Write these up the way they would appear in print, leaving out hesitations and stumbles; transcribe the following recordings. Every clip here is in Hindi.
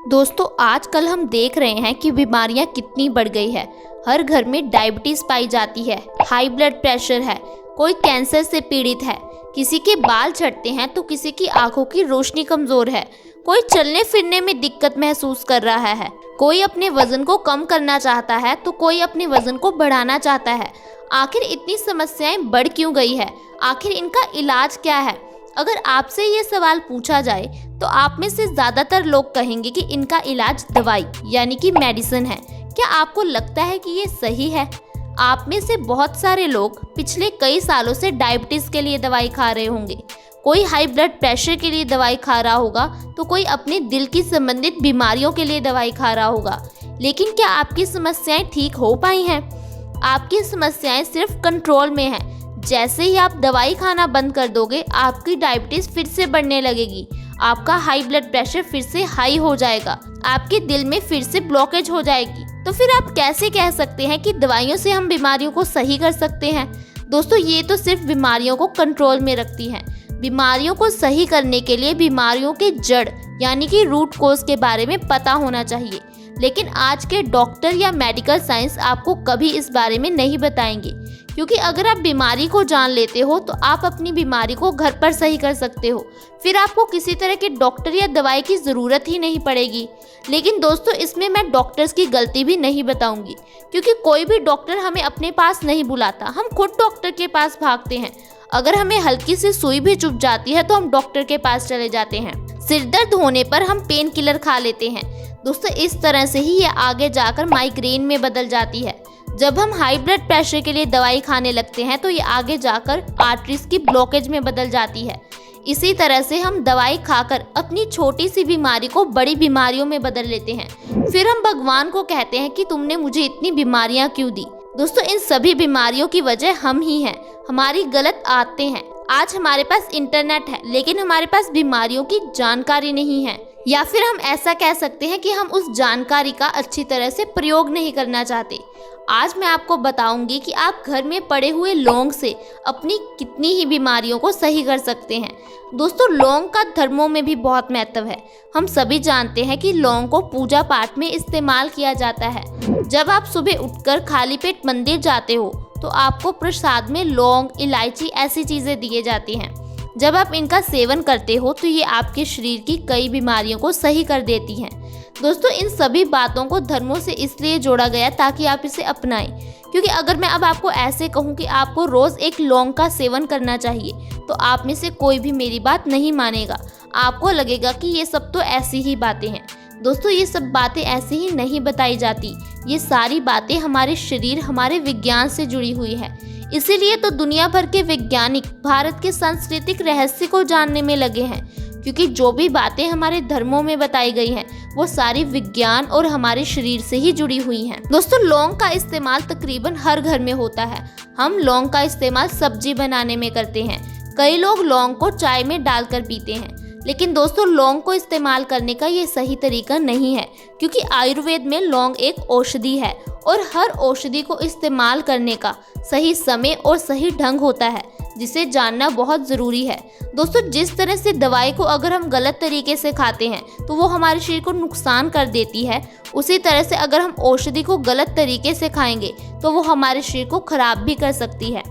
दोस्तों आजकल हम देख रहे हैं कि बीमारियां कितनी बढ़ गई है। हर घर में डायबिटीज पाई जाती है, हाई ब्लड प्रेशर है, कोई कैंसर से पीड़ित है, किसी के बाल झड़ते हैं तो किसी की आंखों की रोशनी कमजोर है, कोई चलने फिरने में दिक्कत महसूस कर रहा है, कोई अपने वजन को कम करना चाहता है तो कोई अपने वजन को बढ़ाना चाहता है। आखिर इतनी समस्याएं बढ़ क्यों गई है? आखिर इनका इलाज क्या है? अगर आपसे ये सवाल पूछा जाए तो आप में से ज़्यादातर लोग कहेंगे कि इनका इलाज दवाई यानी कि मेडिसिन है। क्या आपको लगता है कि ये सही है? आप में से बहुत सारे लोग पिछले कई सालों से डायबिटीज़ के लिए दवाई खा रहे होंगे, कोई हाई ब्लड प्रेशर के लिए दवाई खा रहा होगा तो कोई अपने दिल की संबंधित बीमारियों के लिए दवाई खा रहा होगा। लेकिन क्या आपकी समस्याएं ठीक हो पाई हैं? आपकी समस्याएं सिर्फ कंट्रोल में हैं। जैसे ही आप दवाई खाना बंद कर दोगे, आपकी डायबिटीज फिर से बढ़ने लगेगी, आपका हाई ब्लड प्रेशर फिर से हाई हो जाएगा, आपके दिल में फिर से ब्लॉकेज हो जाएगी। तो फिर आप कैसे कह सकते हैं कि दवाइयों से हम बीमारियों को सही कर सकते हैं? दोस्तों ये तो सिर्फ बीमारियों को कंट्रोल में रखती हैं। बीमारियों को सही करने के लिए बीमारियों के जड़ यानी कि रूट कोज के बारे में पता होना चाहिए। लेकिन आज के डॉक्टर या मेडिकल साइंस आपको कभी इस बारे में नहीं बताएंगे, क्योंकि अगर आप बीमारी को जान लेते हो तो आप अपनी बीमारी को घर पर सही कर सकते हो। फिर आपको किसी तरह के डॉक्टर या दवाई की ज़रूरत ही नहीं पड़ेगी। लेकिन दोस्तों इसमें मैं डॉक्टर्स की गलती भी नहीं बताऊंगी, क्योंकि कोई भी डॉक्टर हमें अपने पास नहीं बुलाता, हम खुद डॉक्टर के पास भागते हैं। अगर हमें हल्की सी सुई भी चुभ जाती है तो हम डॉक्टर के पास चले जाते हैं। सिर दर्द होने पर हम पेन किलर खा लेते हैं। दोस्तों इस तरह से ही ये आगे जाकर माइग्रेन में बदल जाती है। जब हम हाई ब्लड प्रेशर के लिए दवाई खाने लगते हैं तो ये आगे जाकर आर्टरीज की ब्लॉकेज में बदल जाती है। इसी तरह से हम दवाई खाकर अपनी छोटी सी बीमारी को बड़ी बीमारियों में बदल लेते हैं। फिर हम भगवान को कहते हैं कि तुमने मुझे इतनी बीमारियां क्यों दी। दोस्तों इन सभी बीमारियों की वजह हम ही हैं, हमारी गलत आदतें हैं। आज हमारे पास इंटरनेट है लेकिन हमारे पास बीमारियों की जानकारी नहीं है, या फिर हम ऐसा कह सकते हैं कि हम उस जानकारी का अच्छी तरह से प्रयोग नहीं करना चाहते। आज मैं आपको बताऊंगी कि आप घर में पड़े हुए लौंग से अपनी कितनी ही बीमारियों को सही कर सकते हैं। दोस्तों लौंग का धर्मों में भी बहुत महत्व है। हम सभी जानते हैं कि लौंग को पूजा पाठ में इस्तेमाल किया जाता है। जब आप सुबह उठकर खाली पेट मंदिर जाते हो तो आपको प्रसाद में लौंग, इलायची ऐसी चीज़ें दिए जाती हैं। जब आप इनका सेवन करते हो तो ये आपके शरीर की कई बीमारियों को सही कर देती हैं। दोस्तों इन सभी बातों को धर्मों से इसलिए जोड़ा गया ताकि आप इसे अपनाएं, क्योंकि अगर मैं अब आपको ऐसे कहूं कि आपको रोज़ एक लौंग का सेवन करना चाहिए तो आप में से कोई भी मेरी बात नहीं मानेगा। आपको लगेगा कि ये सब तो ऐसी ही बातें हैं। दोस्तों ये सब बातें ऐसे ही नहीं बताई जाती, ये सारी बातें हमारे शरीर, हमारे विज्ञान से जुड़ी हुई है। इसीलिए तो दुनिया भर के वैज्ञानिक भारत के सांस्कृतिक रहस्य को जानने में लगे हैं, क्योंकि जो भी बातें हमारे धर्मों में बताई गई हैं वो सारी विज्ञान और हमारे शरीर से ही जुड़ी हुई हैं। दोस्तों लौंग का इस्तेमाल तकरीबन हर घर में होता है। हम लौंग का इस्तेमाल सब्जी बनाने में करते हैं। कई लोग लौंग को चाय में डालकर पीते हैं, लेकिन दोस्तों लौंग को इस्तेमाल करने का ये सही तरीका नहीं है, क्योंकि आयुर्वेद में लौंग एक औषधि है और हर औषधि को इस्तेमाल करने का सही समय और सही ढंग होता है, जिसे जानना बहुत ज़रूरी है। दोस्तों जिस तरह से दवाई को अगर हम गलत तरीके से खाते हैं तो वो हमारे शरीर को नुकसान कर देती है, उसी तरह से अगर हम औषधि को गलत तरीके से खाएंगे तो वो हमारे शरीर को खराब भी कर सकती है।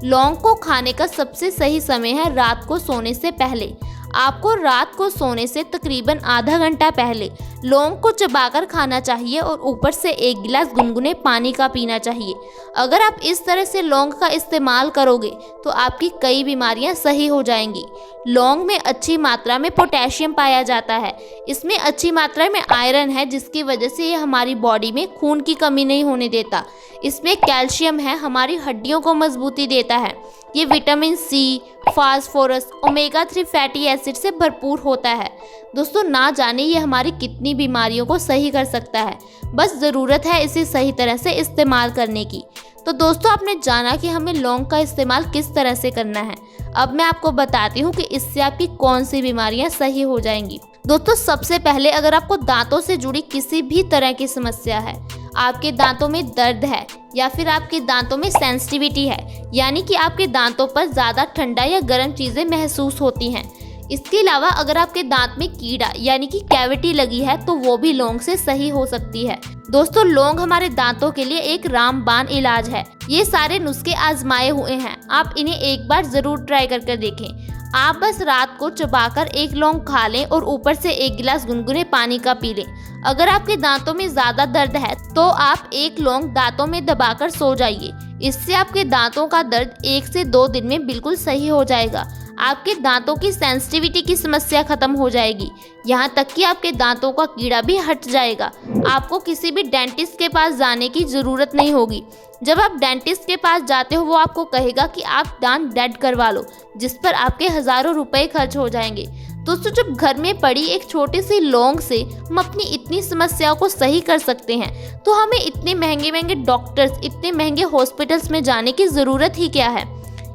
लौंग को खाने का सबसे सही समय है रात को सोने से पहले। आपको रात को सोने से तकरीबन आधा घंटा पहले लौंग को चबाकर खाना चाहिए और ऊपर से 1 गिलास गुनगुने पानी का पीना चाहिए। अगर आप इस तरह से लौंग का इस्तेमाल करोगे तो आपकी कई बीमारियां सही हो जाएंगी। लौंग में अच्छी मात्रा में पोटेशियम पाया जाता है। इसमें अच्छी मात्रा में आयरन है, जिसकी वजह से ये हमारी बॉडी में खून की कमी नहीं होने देता। इसमें कैल्शियम है, हमारी हड्डियों को मजबूती देता है। ये vitamin C, phosphorus, omega 3 fatty acid से भरपूर होता है। दोस्तों ना जाने ये हमारी कितनी बीमारियों को सही कर सकता है, बस ज़रूरत है इसे सही तरह से इस्तेमाल करने की। तो दोस्तों आपने जाना कि हमें लौंग का इस्तेमाल किस तरह से करना है। अब मैं आपको बताती हूँ कि इससे आपकी कौन सी बीमारियाँ सही हो जाएंगी। दोस्तों सबसे पहले अगर आपको दांतों से जुड़ी किसी भी तरह की समस्या है, आपके दांतों में दर्द है या फिर आपके दांतों में सेंसिटिविटी है, यानी कि आपके दांतों पर ज़्यादा ठंडा या गर्म चीज़ें महसूस होती हैं, इसके अलावा अगर आपके दांत में कीड़ा यानी कि कैविटी लगी है तो वो भी लौंग से सही हो सकती है। दोस्तों, लौंग हमारे दांतों के लिए एक रामबाण इलाज है। ये सारे नुस्खे आजमाए हुए हैं, आप इन्हें एक बार जरूर ट्राई करके देखें। आप बस रात को चबाकर एक लौंग खा लें और ऊपर से 1 गिलास गुनगुने पानी का पी लें। अगर आपके दांतों में ज्यादा दर्द है तो आप एक लौंग दांतों में दबाकर सो जाइए। इससे आपके दांतों का दर्द 1 से 2 दिन में बिल्कुल सही हो जाएगा। आपके दांतों की सेंसिटिविटी की समस्या खत्म हो जाएगी, यहाँ तक कि आपके दांतों का कीड़ा भी हट जाएगा। आपको किसी भी डेंटिस्ट के पास जाने की जरूरत नहीं होगी। जब आप डेंटिस्ट के पास जाते हो वो आपको कहेगा कि आप दांत डेड करवा लो, जिस पर आपके हजारों रुपए खर्च हो जाएंगे। दोस्तों, जब घर में पड़ी एक छोटी सी लौंग से हम अपनी इतनी समस्याओं को सही कर सकते हैं तो हमें इतने महंगे महंगे डॉक्टर्स, इतने महंगे हॉस्पिटल्स में जाने की ज़रूरत ही क्या है।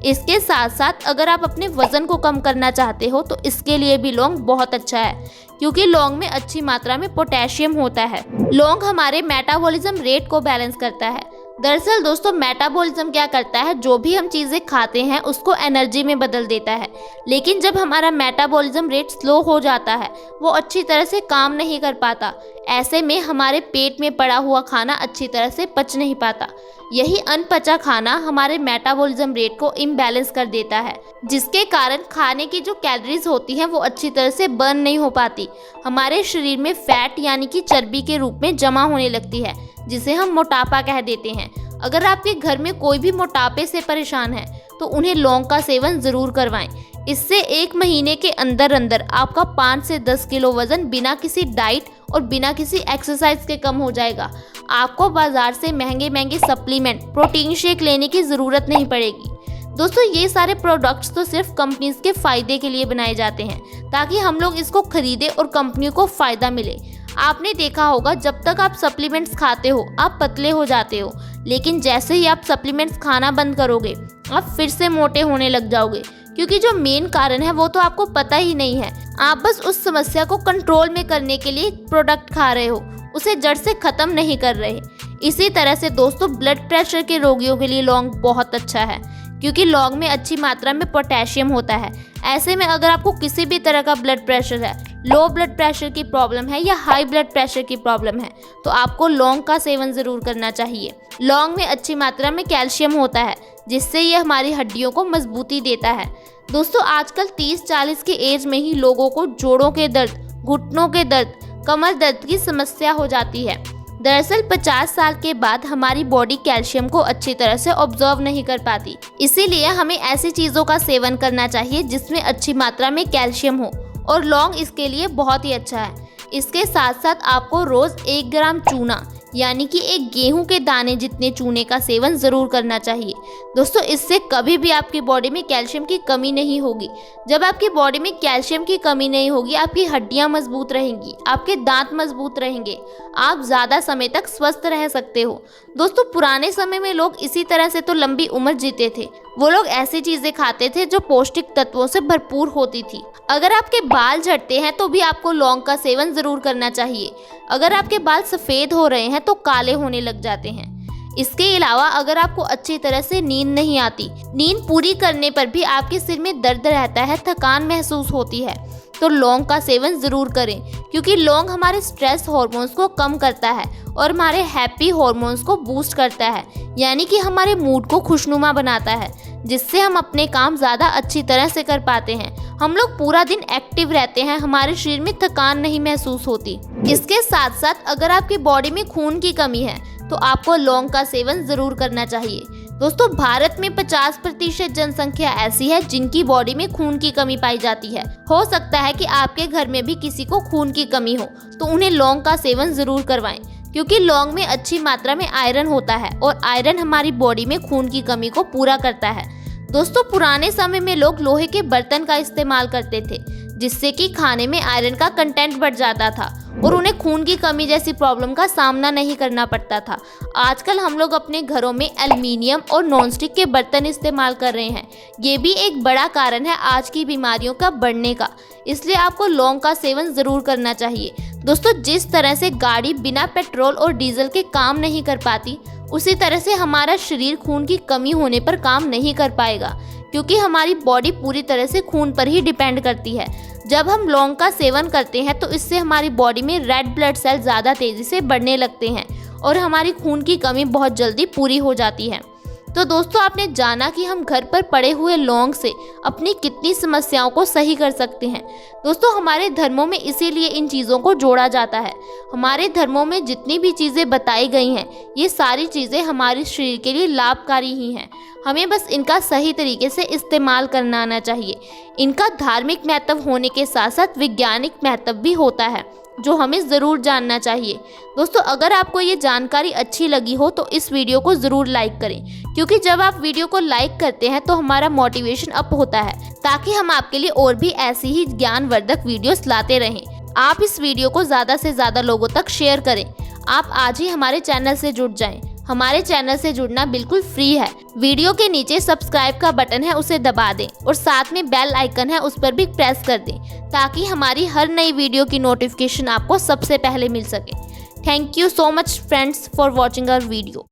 इसके साथ साथ अगर आप अपने वजन को कम करना चाहते हो तो इसके लिए भी लौंग बहुत अच्छा है, क्योंकि लौंग में अच्छी मात्रा में पोटेशियम होता है। लौंग हमारे मेटाबॉलिज्म रेट को बैलेंस करता है। दरअसल दोस्तों, मेटाबॉलिज्म क्या करता है, जो भी हम चीज़ें खाते हैं उसको एनर्जी में बदल देता है। लेकिन जब हमारा मेटाबॉलिज्म रेट स्लो हो जाता है, वो अच्छी तरह से काम नहीं कर पाता। ऐसे में हमारे पेट में पड़ा हुआ खाना अच्छी तरह से पच नहीं पाता। यही अनपचा खाना हमारे मेटाबॉलिज्म रेट को इम्बैलेंस कर देता है, जिसके कारण खाने की जो कैलोरीज होती हैं वो अच्छी तरह से बर्न नहीं हो पाती। हमारे शरीर में फैट यानी कि चर्बी के रूप में जमा होने लगती है, जिसे हम मोटापा कह देते हैं। अगर आपके घर में कोई भी मोटापे से परेशान है तो उन्हें लौंग का सेवन ज़रूर करवाएं। इससे 1 महीने के अंदर अंदर आपका 5 से 10 किलो वजन बिना किसी डाइट और बिना किसी एक्सरसाइज के कम हो जाएगा। आपको बाजार से महंगे महंगे सप्लीमेंट, प्रोटीन शेक लेने की ज़रूरत नहीं पड़ेगी। दोस्तों, ये सारे प्रोडक्ट्स तो सिर्फ कंपनीज के फ़ायदे के लिए बनाए जाते हैं, ताकि हम लोग इसको खरीदें और कंपनी को फ़ायदा मिले। आपने देखा होगा, जब तक आप सप्लीमेंट्स खाते हो आप पतले हो जाते हो, लेकिन जैसे ही आप सप्लीमेंट्स खाना बंद करोगे आप फिर से मोटे होने लग जाओगे, क्योंकि जो मेन कारण है वो तो आपको पता ही नहीं है। आप बस उस समस्या को कंट्रोल में करने के लिए प्रोडक्ट खा रहे हो, उसे जड़ से ख़त्म नहीं कर रहे। इसी तरह से दोस्तों, ब्लड प्रेशर के रोगियों के लिए लौंग बहुत अच्छा है, क्योंकि लौंग में अच्छी मात्रा में पोटेशियम होता है। ऐसे में अगर आपको किसी भी तरह का ब्लड प्रेशर है, लो ब्लड प्रेशर की प्रॉब्लम है या हाई ब्लड प्रेशर की प्रॉब्लम है, तो आपको लौंग का सेवन ज़रूर करना चाहिए। लौंग में अच्छी मात्रा में कैल्शियम होता है, जिससे ये हमारी हड्डियों को मजबूती देता है। दोस्तों, आजकल 30-40 की एज में ही लोगों को जोड़ों के दर्द, घुटनों के दर्द, कमर दर्द की समस्या हो जाती है। दरअसल 50 साल के बाद हमारी बॉडी कैल्शियम को अच्छी तरह से ऑब्जर्व नहीं कर पाती। इसीलिए हमें ऐसी चीज़ों का सेवन करना चाहिए जिसमें अच्छी मात्रा में कैल्शियम हो, और लौंग इसके लिए बहुत ही अच्छा है। इसके साथ साथ आपको रोज़ 1 ग्राम चूना यानी कि एक गेहूं के दाने जितने चूने का सेवन ज़रूर करना चाहिए। दोस्तों, इससे कभी भी आपकी बॉडी में कैल्शियम की कमी नहीं होगी। जब आपकी बॉडी में कैल्शियम की कमी नहीं होगी, आपकी हड्डियां मजबूत रहेंगी, आपके दांत मजबूत रहेंगे, आप ज़्यादा समय तक स्वस्थ रह सकते हो। दोस्तों, पुराने समय में लोग इसी तरह से तो लंबी उम्र जीते थे। वो लोग ऐसी चीज़ें खाते थे जो पौष्टिक तत्वों से भरपूर होती थी। अगर आपके बाल झड़ते हैं तो भी आपको लौंग का सेवन ज़रूर करना चाहिए। अगर आपके बाल सफ़ेद हो रहे हैं तो काले होने लग जाते हैं। इसके अलावा अगर आपको अच्छी तरह से नींद नहीं आती, नींद पूरी करने पर भी आपके सिर में दर्द रहता है, थकान महसूस होती है, तो लौंग का सेवन ज़रूर करें, क्योंकि लौंग हमारे स्ट्रेस हार्मोन्स को कम करता है और हमारे हैप्पी हार्मोन्स को बूस्ट करता है, यानी कि हमारे मूड को खुशनुमा बनाता है, जिससे हम अपने काम ज़्यादा अच्छी तरह से कर पाते हैं। हम लोग पूरा दिन एक्टिव रहते हैं, हमारे शरीर में थकान नहीं महसूस होती। इसके साथ साथ अगर आपकी बॉडी में खून की कमी है तो आपको लौंग का सेवन ज़रूर करना चाहिए। दोस्तों, भारत में 50% जनसंख्या ऐसी है जिनकी बॉडी में खून की कमी पाई जाती है। हो सकता है कि आपके घर में भी किसी को खून की कमी हो, तो उन्हें लौंग का सेवन ज़रूर करवाएं, क्योंकि लौंग में अच्छी मात्रा में आयरन होता है और आयरन हमारी बॉडी में खून की कमी को पूरा करता है। दोस्तों, पुराने समय में लोग लोहे के बर्तन का इस्तेमाल करते थे, जिससे कि खाने में आयरन का कंटेंट बढ़ जाता था और उन्हें खून की कमी जैसी प्रॉब्लम का सामना नहीं करना पड़ता था। आजकल हम लोग अपने घरों में एल्युमिनियम और नॉनस्टिक के बर्तन इस्तेमाल कर रहे हैं। ये भी एक बड़ा कारण है आज की बीमारियों का बढ़ने का, इसलिए आपको लौंग का सेवन ज़रूर करना चाहिए। दोस्तों, जिस तरह से गाड़ी बिना पेट्रोल और डीजल के काम नहीं कर पाती, उसी तरह से हमारा शरीर खून की कमी होने पर काम नहीं कर पाएगा, क्योंकि हमारी बॉडी पूरी तरह से खून पर ही डिपेंड करती है। जब हम लौंग का सेवन करते हैं तो इससे हमारी बॉडी में रेड ब्लड सेल ज़्यादा तेज़ी से बढ़ने लगते हैं और हमारी खून की कमी बहुत जल्दी पूरी हो जाती है। तो दोस्तों, आपने जाना कि हम घर पर पड़े हुए लौंग से अपनी कितनी समस्याओं को सही कर सकते हैं। दोस्तों, हमारे धर्मों में इसीलिए इन चीज़ों को जोड़ा जाता है। हमारे धर्मों में जितनी भी चीज़ें बताई गई हैं, ये सारी चीज़ें हमारे शरीर के लिए लाभकारी ही हैं। हमें बस इनका सही तरीके से इस्तेमाल करना आना चाहिए। इनका धार्मिक महत्व होने के साथ साथ वैज्ञानिक महत्व भी होता है, जो हमें ज़रूर जानना चाहिए। दोस्तों, अगर आपको ये जानकारी अच्छी लगी हो तो इस वीडियो को ज़रूर लाइक करें, क्योंकि जब आप वीडियो को लाइक करते हैं तो हमारा मोटिवेशन अप होता है, ताकि हम आपके लिए और भी ऐसी ही ज्ञानवर्धक वीडियोस लाते रहें। आप इस वीडियो को ज़्यादा से ज़्यादा लोगों तक शेयर करें। आप आज ही हमारे चैनल से जुड़ जाएं। हमारे चैनल से जुड़ना बिल्कुल फ्री है। वीडियो के नीचे सब्सक्राइब का बटन है, उसे दबा दें और साथ में बेल आइकन है, उस पर भी प्रेस कर दें, ताकि हमारी हर नई वीडियो की नोटिफिकेशन आपको सबसे पहले मिल सके। Thank you so much friends for watching our video.